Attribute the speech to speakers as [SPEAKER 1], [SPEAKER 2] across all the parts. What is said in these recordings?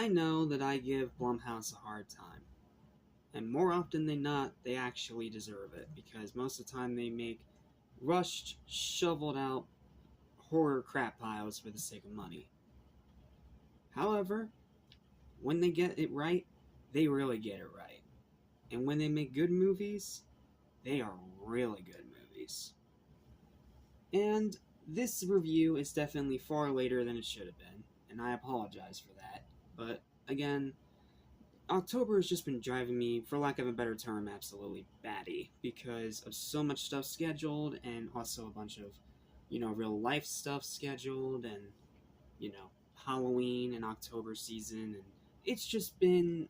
[SPEAKER 1] I know that I give Blumhouse a hard time. And more often than not, they actually deserve it, because most of the time they make rushed, shoveled out horror crap piles for the sake of money. However, when they get it right, they really get it right. And when they make good movies, they are really good movies. And this review is definitely far later than it should have been, and I apologize for that. But again, October has just been driving me, for lack of a better term, absolutely batty, because of so much stuff scheduled, and also a bunch of, real life stuff scheduled, and, Halloween and October season, and it's just been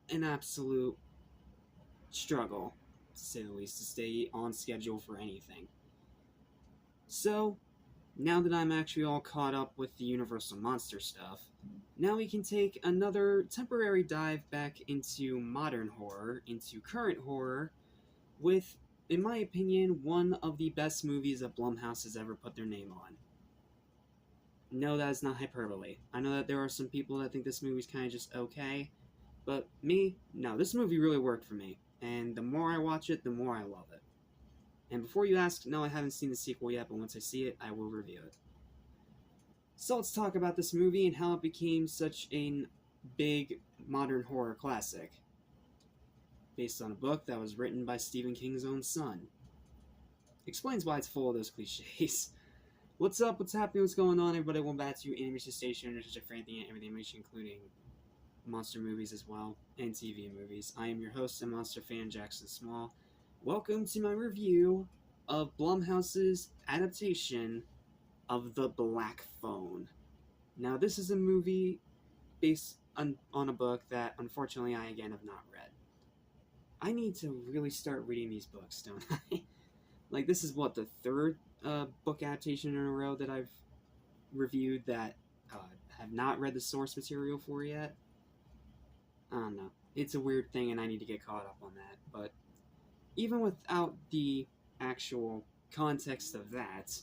[SPEAKER 1] an absolute struggle, to say the least, to stay on schedule for anything. So, now that I'm actually all caught up with the Universal Monster stuff, now we can take another temporary dive back into modern horror, into current horror, with, in my opinion, one of the best movies that Blumhouse has ever put their name on. No, that is not hyperbole. I know that there are some people that think this movie's kind of just okay, but me, no, this movie really worked for me, and the more I watch it, the more I love it. And before you ask, no, I haven't seen the sequel yet, but once I see it, I will review it. So let's talk about this movie and how it became such a big modern horror classic, based on a book that was written by Stephen King's own son. Explains why it's full of those cliches. What's up, what's happening, what's going on, everybody? Welcome back to Animation Station, which is for anything and everything animation, including monster movies as well, and TV movies. I am your host and monster fan, Jackson Small. Welcome to my review of Blumhouse's adaptation of The Black Phone. Now, this is a movie based on a book that, unfortunately, I again have not read. I need to really start reading these books, don't I? Like, this is what, the third book adaptation in a row that I've reviewed that have not read the source material for yet. I don't know. It's a weird thing, and I need to get caught up on that, but even without the actual context of that,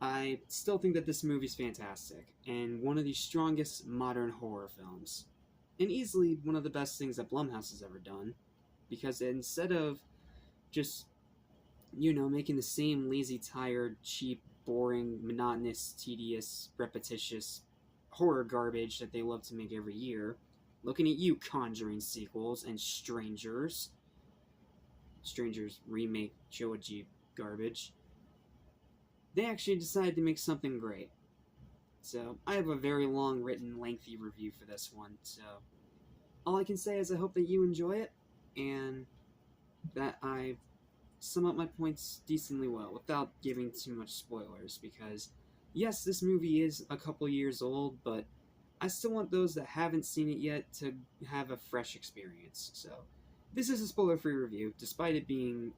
[SPEAKER 1] I still think that this movie's fantastic, and one of the strongest modern horror films. And easily one of the best things that Blumhouse has ever done, because instead of just, making the same lazy, tired, cheap, boring, monotonous, tedious, repetitious horror garbage that they love to make every year, looking at you, Conjuring sequels and Strangers remake trilogy garbage, they actually decided to make something great. So, I have a very long, written, lengthy review for this one, so all I can say is I hope that you enjoy it, and that I sum up my points decently well, without giving too much spoilers, because, yes, this movie is a couple years old, but I still want those that haven't seen it yet to have a fresh experience, so this is a spoiler-free review, despite it being,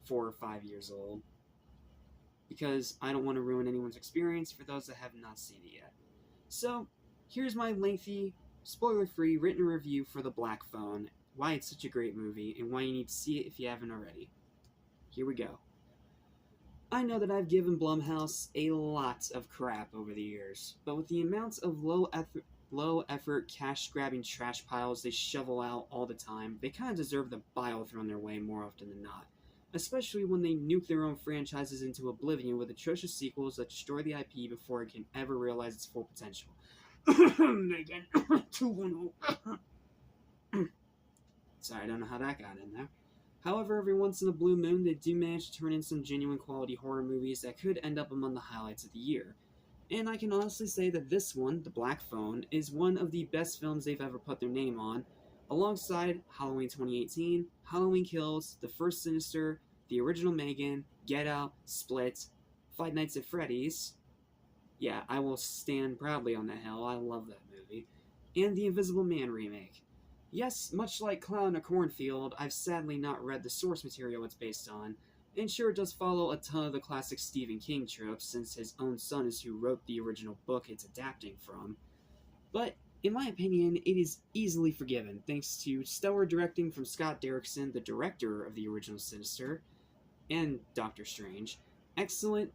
[SPEAKER 1] 4 or 5 years old, because I don't want to ruin anyone's experience for those that have not seen it yet. So, here's my lengthy, spoiler-free written review for The Black Phone, why it's such a great movie, and why you need to see it if you haven't already. Here we go. I know that I've given Blumhouse a lot of crap over the years, but with the amounts of low-effort, cash-grabbing trash piles they shovel out all the time, they kind of deserve the bile thrown their way more often than not. Especially when they nuke their own franchises into oblivion with atrocious sequels that destroy the IP before it can ever realize its full potential. Megan, 210. Sorry, I don't know how that got in there. However, every once in a blue moon, they do manage to turn in some genuine quality horror movies that could end up among the highlights of the year. And I can honestly say that this one, The Black Phone, is one of the best films they've ever put their name on, alongside Halloween 2018, Halloween Kills, The First Sinister, the original Megan, Get Out, Split, Five Nights at Freddy's. Yeah, I will stand proudly on that hill, I love that movie. And the Invisible Man remake. Yes, much like Clown in a Cornfield, I've sadly not read the source material it's based on, and sure it does follow a ton of the classic Stephen King tropes, since his own son is who wrote the original book it's adapting from. But, in my opinion, it is easily forgiven, thanks to stellar directing from Scott Derrickson, the director of the original Sinister, and Doctor Strange, excellent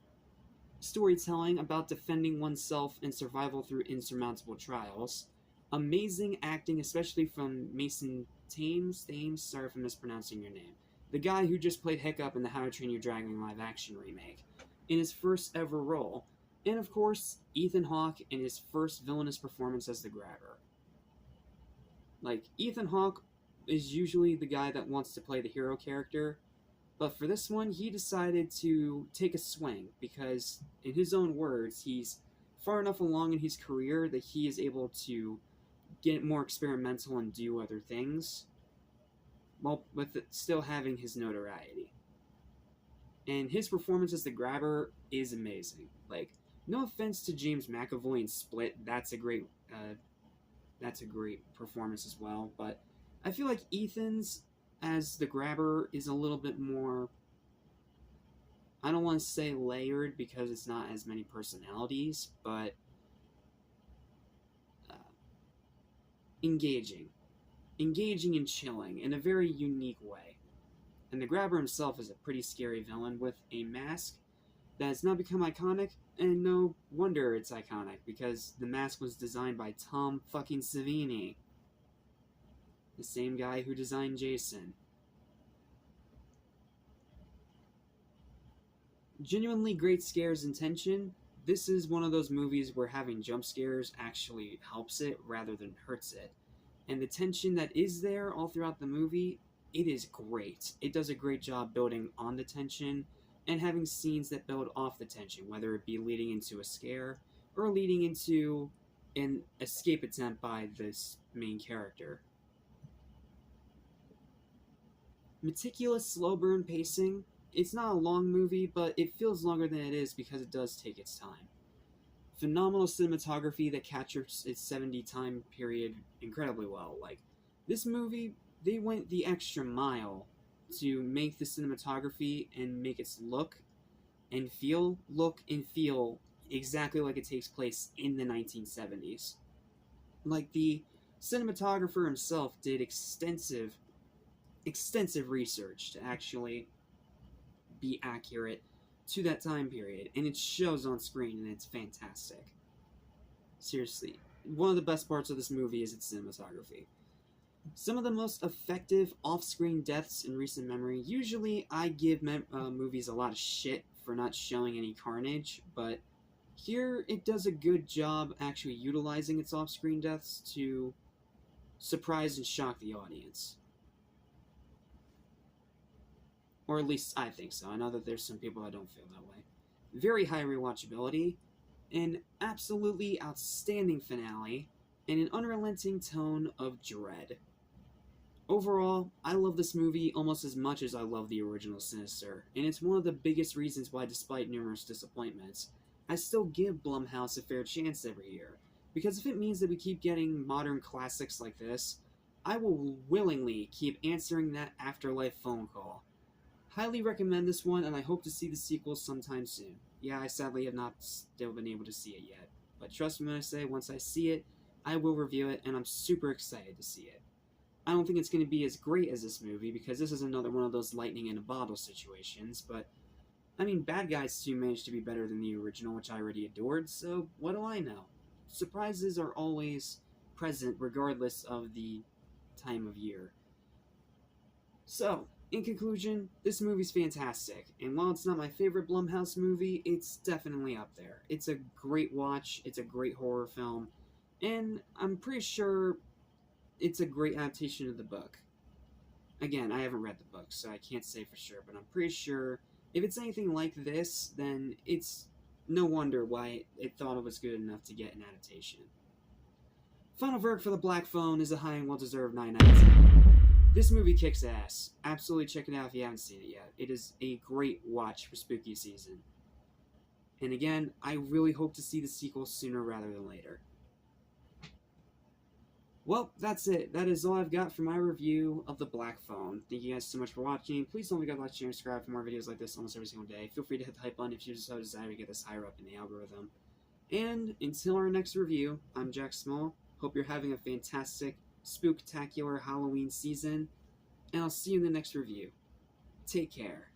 [SPEAKER 1] storytelling about defending oneself and survival through insurmountable trials. Amazing acting, especially from Mason Thames, sorry if I'm mispronouncing your name. The guy who just played Hiccup in the How to Train Your Dragon live action remake, in his first ever role. And of course, Ethan Hawke in his first villainous performance as the Grabber. Like, Ethan Hawke is usually the guy that wants to play the hero character, but for this one, he decided to take a swing because, in his own words, he's far enough along in his career that he is able to get more experimental and do other things, while with it still having his notoriety. And his performance as the Grabber is amazing. Like, no offense to James McAvoy in Split, that's a great performance as well. But I feel like Ethan's as the Grabber is a little bit more, I don't want to say layered because it's not as many personalities, but engaging and chilling in a very unique way. And the Grabber himself is a pretty scary villain with a mask that has now become iconic, and no wonder it's iconic, because the mask was designed by Tom fucking Savini, the same guy who designed Jason. Genuinely great scares and tension. This is one of those movies where having jump scares actually helps it rather than hurts it. And the tension that is there all throughout the movie, it is great. It does a great job building on the tension and having scenes that build off the tension, whether it be leading into a scare or leading into an escape attempt by this main character. Meticulous slow burn pacing. It's not a long movie, but it feels longer than it is because it does take its time. Phenomenal cinematography that captures its 70 time period incredibly well. Like, this movie, they went the extra mile to make the cinematography and make it look and feel exactly like it takes place in the 1970s. Like, the cinematographer himself did extensive research to actually be accurate to that time period, and it shows on screen, and it's fantastic. Seriously, one of the best parts of this movie is its cinematography. Some of the most effective off-screen deaths in recent memory. Usually, I give movies a lot of shit for not showing any carnage, but here it does a good job actually utilizing its off-screen deaths to surprise and shock the audience. Or at least I think so. I know that there's some people that don't feel that way. Very high rewatchability, an absolutely outstanding finale, and an unrelenting tone of dread. Overall, I love this movie almost as much as I love the original Sinister, and it's one of the biggest reasons why, despite numerous disappointments, I still give Blumhouse a fair chance every year. Because if it means that we keep getting modern classics like this, I will willingly keep answering that afterlife phone call. Highly recommend this one, and I hope to see the sequel sometime soon. Yeah, I sadly have not still been able to see it yet, but trust me when I say, once I see it, I will review it, and I'm super excited to see it. I don't think it's going to be as great as this movie, because this is another one of those lightning in a bottle situations, but, I mean, Bad Guys 2 managed to be better than the original, which I already adored, so what do I know? Surprises are always present regardless of the time of year. So, in conclusion, this movie's fantastic, and while it's not my favorite Blumhouse movie, it's definitely up there. It's a great watch, it's a great horror film, and I'm pretty sure it's a great adaptation of the book. Again, I haven't read the book, so I can't say for sure, but I'm pretty sure if it's anything like this, then it's no wonder why it thought it was good enough to get an adaptation. Final verdict for The Black Phone is a high and well-deserved 9 out of 10. This movie kicks ass. Absolutely check it out if you haven't seen it yet. It is a great watch for spooky season. And again, I really hope to see the sequel sooner rather than later. Well, that's it. That is all I've got for my review of The Black Phone. Thank you guys so much for watching. Please don't forget to like, share, and subscribe for more videos like this almost every single day. Feel free to hit the hype button if you so desire to get this higher up in the algorithm. And until our next review, I'm Jack Small. Hope you're having a fantastic, spooktacular Halloween season, and I'll see you in the next review. Take care.